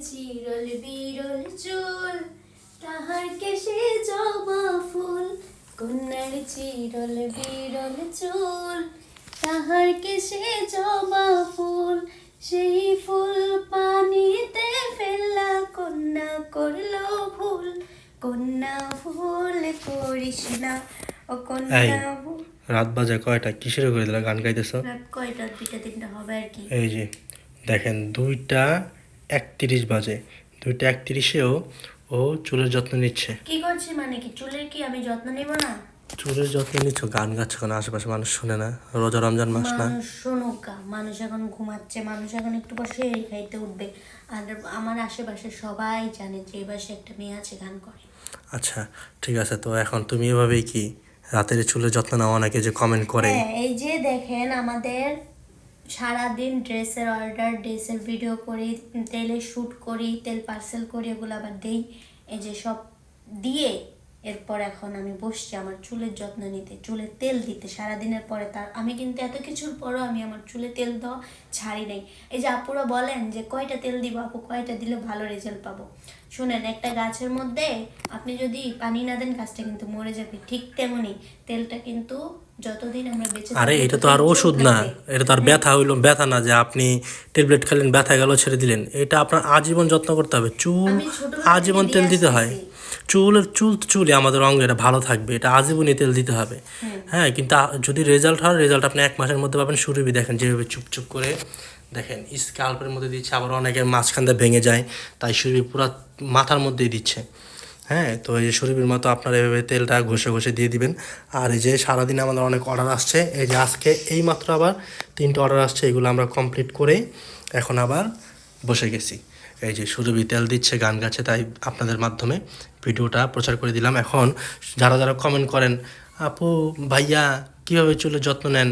চিরল বিরল চুল তাহার কেশে জবা ফুল, কন্যার চিরল বিরল চুল তাহার কেশে জবা ফুল, সেই ফুল পানিতে ফেললা কন্যা করলো ভুল, কন্যা ভুল করিস না ও কন্যা ভুল। রাত বাজে কয়টা? কিসের করে দিলা গান গাইতেছো? রাত কয়টা? 2টা 3টা হবে আর কি। এই যে দেখেন 2:31 বাজে, 2:31-এও ও চুলের যত্ন নিচ্ছে। কি করছি মানে কি? চুলের কি আমি যত্ন নেব না? চুলের যত্ন নিচ্ছ, গান গাচ্ছ কেন? আশেপাশে মানুষ শুনে না, রোজা রমজান মাস না? মানুষ শুনুক, মানুষ এখন ঘুমাচ্ছে, মানুষ এখন একটু পর সেই খাইতে উঠবে। আর আমার আশেপাশে সবাই জানে যে এই বাসে একটা মেয়ে আছে গান করে। আচ্ছা ঠিক আছে, তো এখন তুমি এভাবেই কি রাতের চুলের যত্ন নাও? অনেকে যে কমেন্ট করে। হ্যাঁ, এই যে দেখেন আমাদের সারাদিন ড্রেসের অর্ডার, ড্রেসের ভিডিও করি, তেলে শ্যুট করি, তেল পার্সেল করি, এগুলো আবার দেই। এই যে সব দিয়ে এরপর এখন আমি বসছি আমার চুলের যত্ন নিতে, চুলে তেল দিতে সারাদিনের পরে। তার আমি কিন্তু এত কিছুর পরও আমি আমার চুলে তেল দেওয়া ছাড়ি নাই। এই যে আপুরা বলেন যে কয়টা তেল দিব আপু, কয়টা দিলে ভালো রেজাল্ট পাবো। শুনেন, একটা গাছের মধ্যে আপনি যদি পানি না দেন গাছটা কিন্তু মরে যাবে, ঠিক তেমনি তেলটা কিন্তু যতদিন আমরা বেঁচে আরে এটা তো আর ওষুধ না, এটা তো আর ব্যথা হইলো ব্যথা না যে আপনি ট্যাবলেট খেলেন ব্যথা গেল ছেড়ে দিলেন। এটা আপনার আজীবন যত্ন করতে হবে। চুল আজীবন তেল দিতে হয়। চুলই আমাদের অঙ্গ, এটা ভালো থাকবে, এটা আজীবনই তেল দিতে হবে। হ্যাঁ, কিন্তু যদি রেজাল্ট হয়, রেজাল্ট আপনি 1 মাসের মধ্যে পাবেন। সুরভি দেখেন যেভাবে চুপচুপ করে দেখেন স্কাল্পের মধ্যে দিচ্ছে, আবার অনেকের মাঝখান দিয়ে ভেঙে যায়, তাই সুরভি পুরো মাথার মধ্যেই দিচ্ছে। হ্যাঁ, তো এই যে সুরভির মতো আপনারা এভাবে তেলটা ঘষে ঘষে দিয়ে দিবেন। আর এই যে সারাদিনে আমাদের অনেক অর্ডার আসছে, এই যে আজকে এই মাত্র আবার 3টে অর্ডার আসছে, এগুলো আমরা কমপ্লিট করে এখন আবার বসে গেছি। এই যে সুরভি তেল দিচ্ছে, গান গাচ্ছে, তাই আপনাদের মাধ্যমে ভিডিওটা প্রচার করে দিলাম। এখন যারা যারা কমেন্ট করেন আপু ভাইয়া কীভাবে চুলের যত্ন নেন,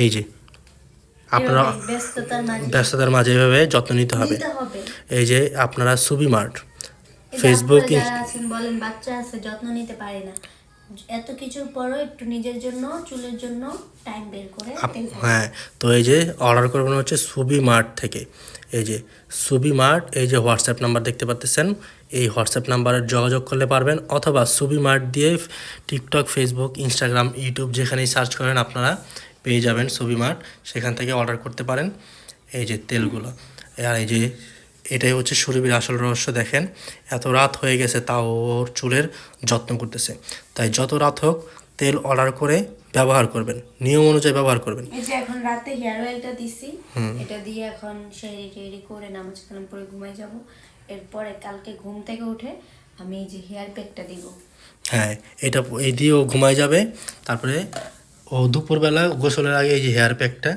এই যে আপনারা ব্যস্ততার মাঝে এভাবে যত্ন নিতে হবে। এই যে আপনারা সুবি মার্ট ফেসবুক বলেন বাচ্চা আছে যত্ন নিতে পারে না, এত কিছুর পরও একটু নিজের জন্য চুলের জন্য টাইম বের করে। হ্যাঁ, তো এই যে অর্ডার করবেন হচ্ছে সুবি মার্ট থেকে। এই যে সুবি মার্ট, এই যে হোয়াটসঅ্যাপ নাম্বার দেখতে পাচ্ছেন, এই হোয়াটসঅ্যাপ নাম্বারে যোগাযোগ করলে পারবেন, অথবা সুবি মার্ট দিয়ে টিকটক, ফেসবুক, ইনস্টাগ্রাম, ইউটিউব যেখানেই সার্চ করেন আপনারা পেয়ে যাবেন সুবি মার্ট, সেখান থেকে অর্ডার করতে পারেন এই যে তেলগুলো। আর এই যে এটাই হচ্ছে সুরভির আসল রহস্য। দেখেন এত রাত হয়ে গেছে তাও ওর চুলের যত্ন করতেছে। তাই যত রাত হোক তেল অর্ডার করে ব্যবহার করবেন, নিয়ম অনুযায়ী ব্যবহার করবেন। এই যে এখন রাতে হেয়ার অয়েলটা দিছি, এটা দিয়ে এখন শেরি করে নামাজ কালাম পরে ঘুমাই যাব। এরপরে কালকে ঘুম থেকে উঠে আমি এই যে হেয়ার প্যাকটা দিব। হ্যাঁ, এটা এই দিয়ে ও ঘুমাই যাবে। তারপরে ও দুপুরবেলা গোসলের আগে এই যে হেয়ার প্যাকটা,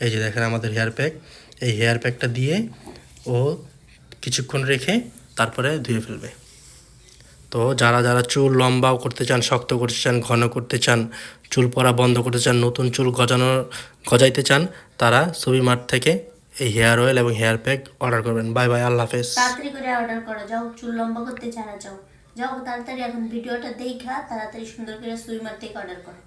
এই যে দেখেন আমাদের হেয়ার প্যাক, এই হেয়ার প্যাকটা দিয়ে ও কিছুক্ষণ রেখে তারপরে ধুয়ে ফেলবে। তো যারা যারা চুল লম্বাও করতে চান, শক্ত করতে চান, ঘন করতে চান, চুল পড়া বন্ধ করতে চান, নতুন চুল গজাইতে চান, তারা সুবি মার্ট থেকে এই হেয়ার অয়েল এবং হেয়ার প্যাক অর্ডার করবেন। বাই বাই, আল্লাহ হাফেজ। তাড়াতাড়ি করে অর্ডার করো, যাও চুল লম্বা করতে চারা যাও যাও তাড়াতাড়ি এখন ভিডিওটা দেখা তাড়াতাড়ি সুন্দর করে সুবি মার্ট থেকে অর্ডার করো।